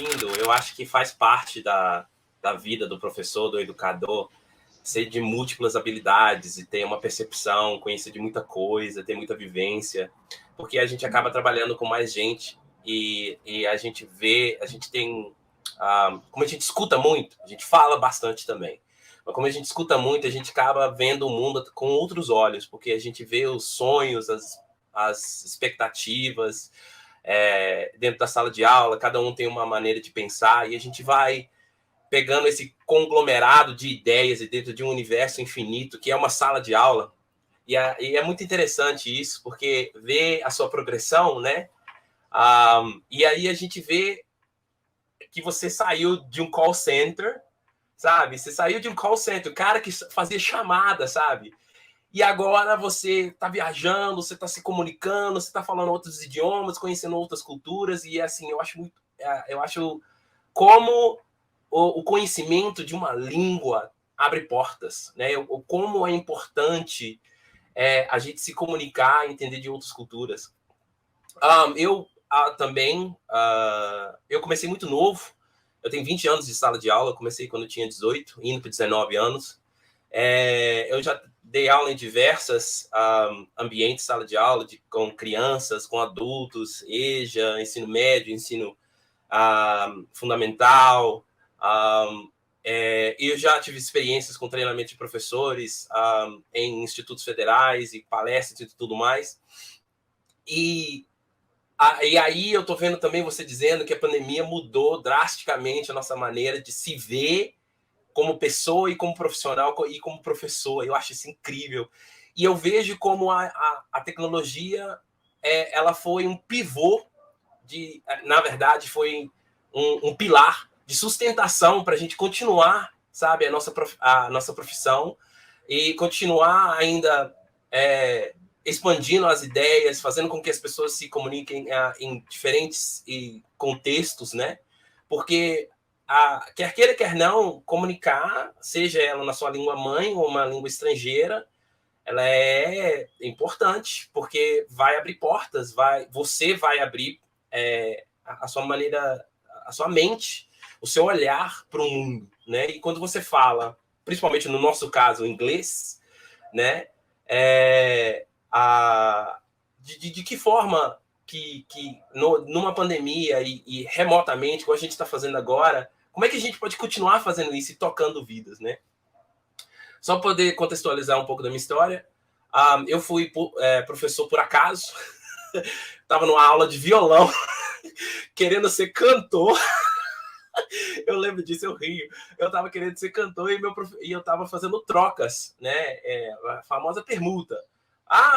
ouvindo, eu acho que faz parte da vida do professor, do educador, ser de múltiplas habilidades e ter uma percepção, conhecer de muita coisa, ter muita vivência, porque a gente acaba trabalhando com mais gente e a gente vê, a gente tem, como a gente escuta muito, a gente fala bastante também, mas como a gente escuta muito, a gente acaba vendo o mundo com outros olhos, porque a gente vê os sonhos, as expectativas dentro da sala de aula, cada um tem uma maneira de pensar e a gente vai pegando esse conglomerado de ideias e dentro de um universo infinito, que é uma sala de aula. E é muito interessante isso, porque vê a sua progressão, né? E aí a gente vê que você saiu de um call center, sabe? Você saiu de um call center, o cara que fazia chamada, sabe? E agora você está viajando, você está se comunicando, você está falando outros idiomas, conhecendo outras culturas, e assim, eu acho como o conhecimento de uma língua abre portas, né? Como é importante a gente se comunicar, entender de outras culturas. Eu também, eu comecei muito novo, eu tenho 20 anos de sala de aula, eu comecei quando eu tinha 18, indo para 19 anos. Eu já dei aula em diversas ambientes, sala de aula, com crianças, com adultos, EJA, ensino médio, ensino fundamental. Eu já tive experiências com treinamento de professores em institutos federais e palestras e tudo mais. E aí eu estou vendo também você dizendo que a pandemia mudou drasticamente a nossa maneira de se ver como pessoa e como profissional e como professor. Eu acho isso incrível. E eu vejo como a tecnologia ela foi um pivô na verdade, foi um pilar de sustentação para a gente continuar, sabe, a nossa profissão e continuar ainda expandindo as ideias, fazendo com que as pessoas se comuniquem em diferentes contextos, né? Porque quer queira, quer não, comunicar, seja ela na sua língua mãe ou uma língua estrangeira, ela é importante, porque vai abrir portas, você vai abrir a sua maneira, a sua mente, o seu olhar para o mundo, né? E quando você fala, principalmente no nosso caso, inglês, né? De que forma que numa pandemia e remotamente, como a gente está fazendo agora, como é que a gente pode continuar fazendo isso e tocando vidas, né? Só para poder contextualizar um pouco da minha história, eu fui professor por acaso, estava numa aula de violão, querendo ser cantor. Eu lembro disso, eu rio. Eu estava querendo ser cantor e eu estava fazendo trocas, né? A famosa permuta.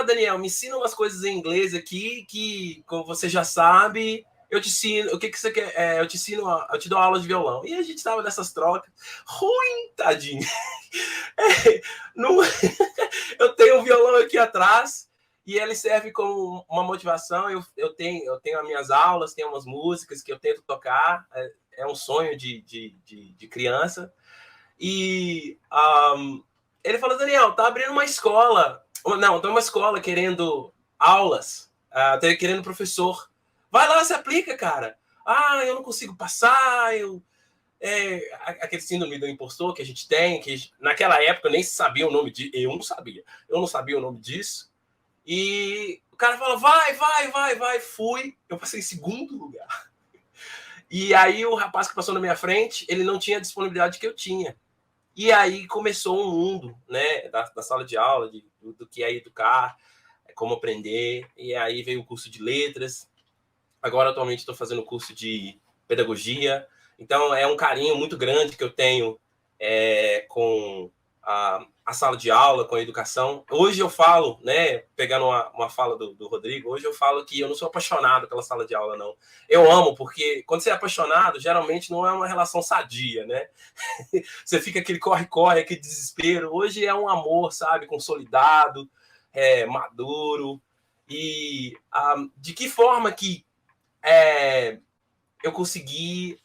Daniel, me ensina umas coisas em inglês aqui que, como você já sabe, eu te ensino. O que você quer? Eu te ensino, eu te dou aula de violão. E a gente estava nessas trocas. Ruim, tadinho. Não... Eu tenho um violão aqui atrás e ele serve como uma motivação. Eu tenho as minhas aulas, tenho umas músicas que eu tento tocar. É um sonho de criança. E ele falou, Daniel, tá abrindo uma escola. Não, tem uma escola querendo aulas, querendo professor. Vai lá, se aplica, cara. Eu não consigo passar, aquele síndrome do impostor que a gente tem, que naquela época eu nem sabia o nome disso, eu não sabia o nome disso, e o cara falou, vai, fui, eu passei em segundo lugar, e aí o rapaz que passou na minha frente, ele não tinha a disponibilidade que eu tinha, e aí começou um mundo, né, da sala de aula, do que é educar, como aprender, e aí veio o curso de letras, agora atualmente estou fazendo o curso de pedagogia. Então, é um carinho muito grande que eu tenho com a sala de aula, com a educação. Hoje eu falo, né, pegando uma fala do Rodrigo, hoje eu falo que eu não sou apaixonado pela sala de aula, não. Eu amo, porque quando você é apaixonado, geralmente não é uma relação sadia, né? Você fica aquele corre-corre, aquele desespero. Hoje é um amor, sabe, consolidado, maduro. E de que forma que eu consegui,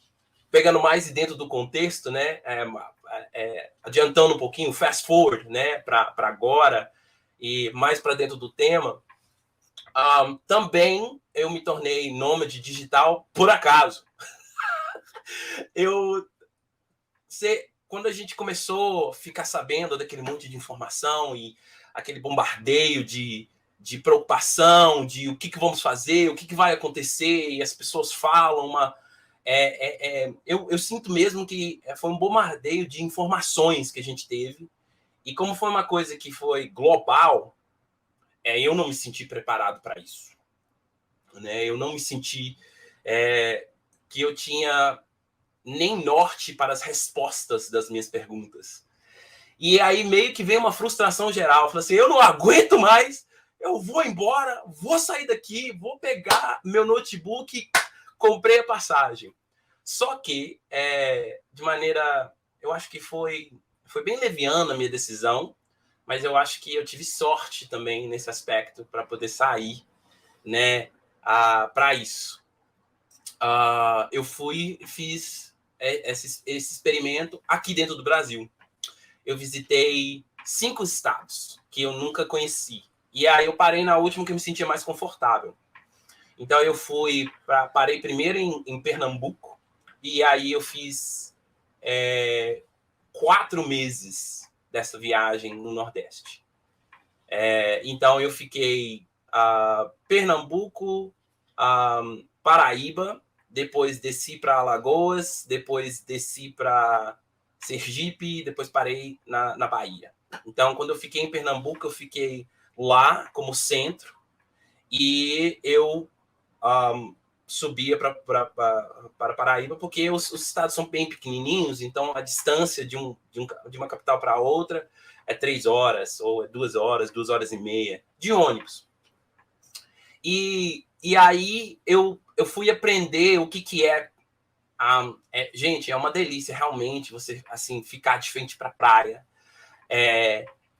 pegando mais dentro do contexto, né, adiantando um pouquinho, fast forward, né, para agora e mais para dentro do tema, também eu me tornei nômade digital por acaso. Quando a gente começou a ficar sabendo daquele monte de informação e aquele bombardeio de preocupação, de o que vamos fazer, o que vai acontecer, e as pessoas falam eu sinto mesmo que foi um bombardeio de informações que a gente teve, e como foi uma coisa que foi global, eu não me senti preparado para isso. Né? Eu não me senti que eu tinha nem norte para as respostas das minhas perguntas. E aí meio que vem uma frustração geral. Eu falei assim, eu não aguento mais, eu vou embora, vou sair daqui, vou pegar meu notebook, comprei a passagem. Só que, de maneira... Eu acho que foi bem leviana a minha decisão, mas eu acho que eu tive sorte também nesse aspecto para poder sair, né, para isso. Eu fiz esse experimento aqui dentro do Brasil. Eu visitei 5 estados que eu nunca conheci. E aí eu parei na última que eu me sentia mais confortável. Então eu parei primeiro em Pernambuco, e aí eu fiz 4 meses dessa viagem no Nordeste. Então eu fiquei Pernambuco, Paraíba, depois desci para Alagoas, depois desci para Sergipe, depois parei na Bahia. Então, quando eu fiquei em Pernambuco, eu fiquei lá como centro, e eu subia para Paraíba, porque os estados são bem pequenininhos, então a distância de uma capital para outra é 3 horas, ou 2 horas, 2 horas e meia, de ônibus. E aí eu fui aprender o que é. Gente, é uma delícia realmente você assim ficar de frente para a praia,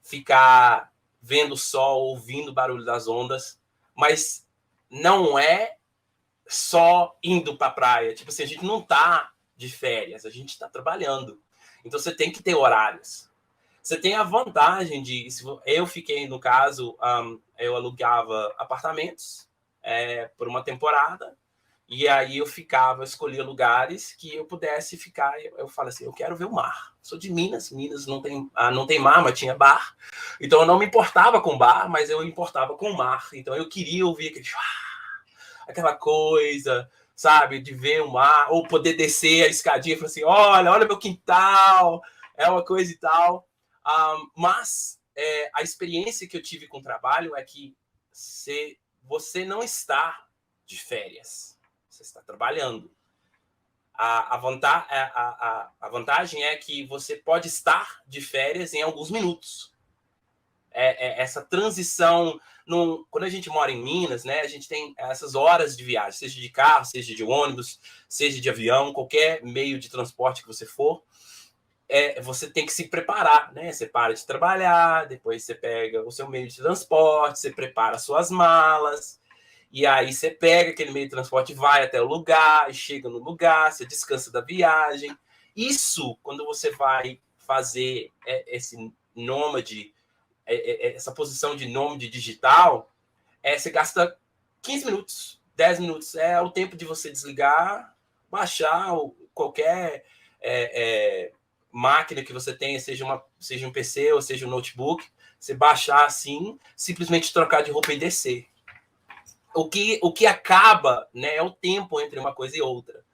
ficar vendo o sol, ouvindo o barulho das ondas, mas não é só indo para a praia. Tipo assim, a gente não tá de férias, a gente está trabalhando. Então você tem que ter horários. Você tem a vantagem de... Eu fiquei, no caso, eu alugava apartamentos por uma temporada, e aí eu escolhia lugares que eu pudesse ficar. Eu falo assim, eu quero ver o mar. Sou de Minas não tem mar, mas tinha bar. Então eu não me importava com bar, mas eu importava com o mar. Então eu queria ouvir aquela coisa, sabe, de ver o mar, ou poder descer a escadinha e falar assim, olha meu quintal, é uma coisa e tal. Mas a experiência que eu tive com o trabalho é que você não está de férias, você está trabalhando. A vantagem é que você pode estar de férias em alguns minutos. Essa transição... Quando a gente mora em Minas, né, a gente tem essas horas de viagem, seja de carro, seja de ônibus, seja de avião, qualquer meio de transporte que você for, você tem que se preparar, né? Você para de trabalhar, depois você pega o seu meio de transporte, você prepara suas malas, e aí você pega aquele meio de transporte, vai até o lugar, e chega no lugar, você descansa da viagem. Isso, quando você vai fazer esse nômade, essa posição de nômade digital, você gasta 15 minutos, 10 minutos. É o tempo de você desligar, baixar qualquer máquina que você tenha, seja um PC ou seja um notebook, você baixar assim, simplesmente trocar de roupa e descer. O que acaba, né, é o tempo entre uma coisa e outra.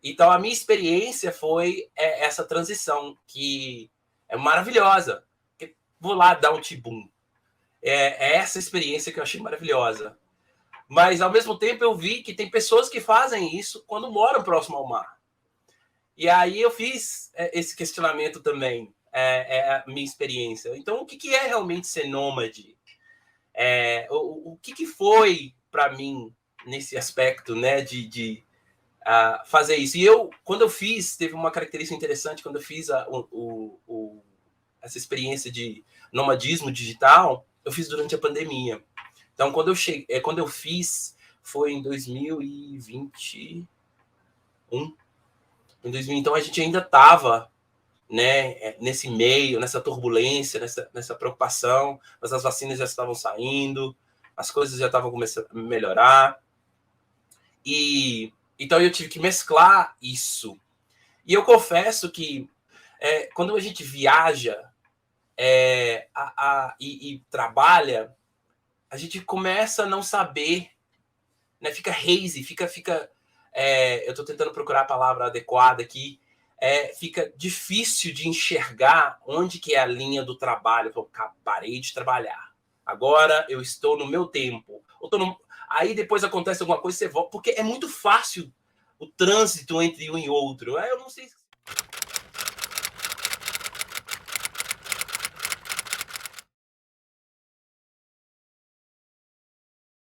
Então, a minha experiência foi essa transição, que é maravilhosa. Vou lá dar um tibum. Essa experiência que eu achei maravilhosa. Mas, ao mesmo tempo, eu vi que tem pessoas que fazem isso quando moram próximo ao mar. E aí eu fiz esse questionamento também, a minha experiência. Então, o que é realmente ser nômade? O que foi para mim nesse aspecto, né, de fazer isso? E quando eu fiz, teve uma característica interessante, quando eu fiz essa experiência de nomadismo digital, eu fiz durante a pandemia. Então, quando eu fiz, foi em 2021. Então, a gente ainda estava, né, nesse meio, nessa turbulência, nessa preocupação, mas as vacinas já estavam saindo, as coisas já estavam começando a melhorar. E Então eu tive que mesclar isso. E eu confesso que quando a gente viaja e trabalha, a gente começa a não saber, né? Fica hazy, eu estou tentando procurar a palavra adequada aqui. Fica difícil de enxergar onde que é a linha do trabalho. Eu parei de trabalhar. Agora eu estou no meu tempo. Aí depois acontece alguma coisa, você volta, porque é muito fácil o trânsito entre um e outro. Eu não sei.